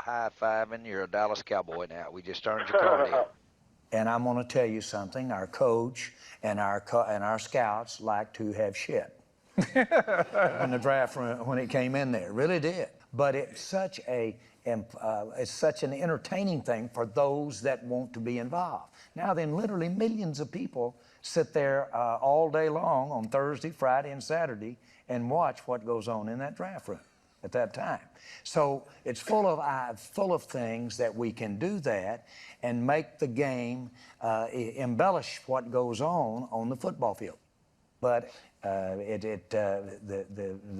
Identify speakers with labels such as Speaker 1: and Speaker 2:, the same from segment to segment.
Speaker 1: high-fiving. You're a Dallas Cowboy now. We just turned your card in.
Speaker 2: And I'm going to tell you something. Our coach and our scouts like to have shit when the draft, when it came in there. Really did. But it's such an entertaining thing for those that want to be involved. Now then, literally millions of people sit there all day long on Thursday, Friday, and Saturday and watch what goes on in that draft room at that time. So it's full of things that we can do that and make the game embellish what goes on the football field. But the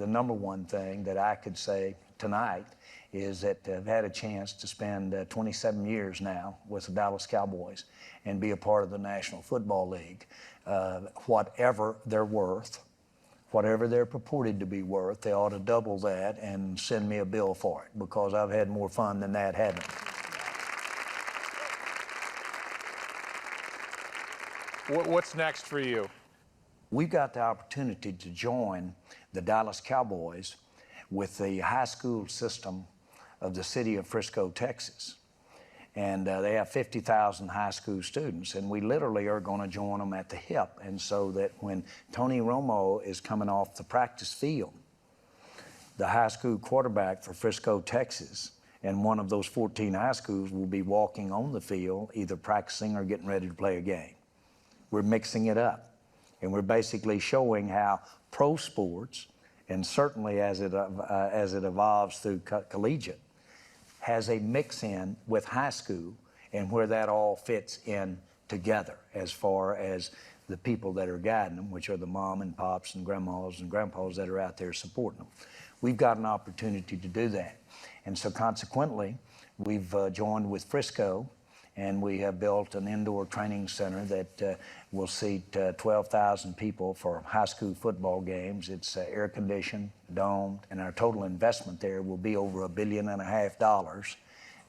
Speaker 2: number one thing that I could say tonight is that I've had a chance to spend 27 years now with the Dallas Cowboys and be a part of the National Football League. Whatever they're worth, whatever they're purported to be worth, they ought to double that and send me a bill for it, because I've had more fun than that, haven't I?
Speaker 3: What's next for you?
Speaker 2: We've got the opportunity to join the Dallas Cowboys with the high school system of the city of Frisco, Texas. And they have 50,000 high school students, and we literally are going to join them at the hip. And so that when Tony Romo is coming off the practice field, the high school quarterback for Frisco, Texas, and one of those 14 high schools will be walking on the field, either practicing or getting ready to play a game. We're mixing it up. And we're basically showing how pro sports, and certainly as it evolves through collegiate, has a mix-in with high school and where that all fits in together as far as the people that are guiding them, which are the mom and pops and grandmas and grandpas that are out there supporting them. We've got an opportunity to do that. And so consequently, we've joined with Frisco, and we have built an indoor training center that will seat 12,000 people for high school football games. It's air-conditioned, domed, and our total investment there will be over $1.5 billion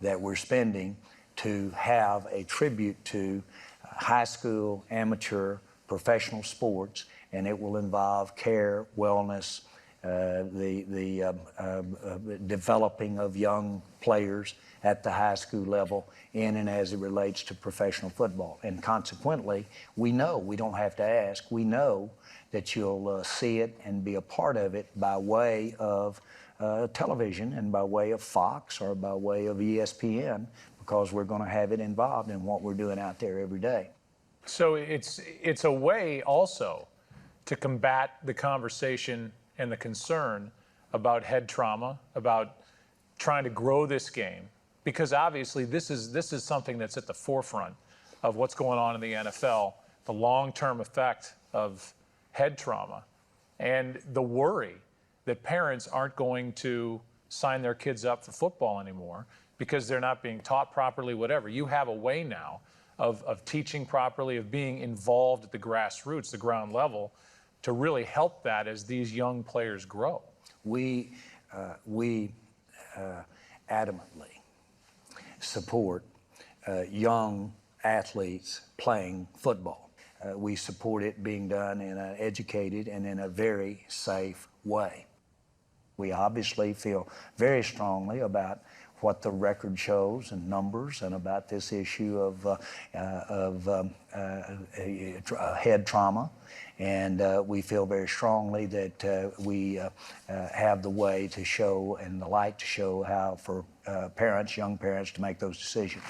Speaker 2: that we're spending to have a tribute to high school, amateur, professional sports, and it will involve care, wellness, the developing of young players at the high school level in and as it relates to professional football. And consequently, we know, we don't have to ask, we know that you'll see it and be a part of it by way of television and by way of Fox or by way of ESPN, because we're going to have it involved in what we're doing out there every day.
Speaker 3: So it's a way also to combat the conversation and the concern about head trauma, about trying to grow this game, because obviously this is something that's at the forefront of what's going on in the NFL, the long-term effect of head trauma, and the worry that parents aren't going to sign their kids up for football anymore because they're not being taught properly, whatever. You have a way now of teaching properly, of being involved at the grassroots, the ground level, to really help that as these young players grow.
Speaker 2: We adamantly support young athletes playing football. We support it being done in an educated and in a very safe way. We obviously feel very strongly about what the record shows and numbers, and about this issue of head trauma. And we feel very strongly that we have the way to show and the light to show how for parents, young parents, to make those decisions.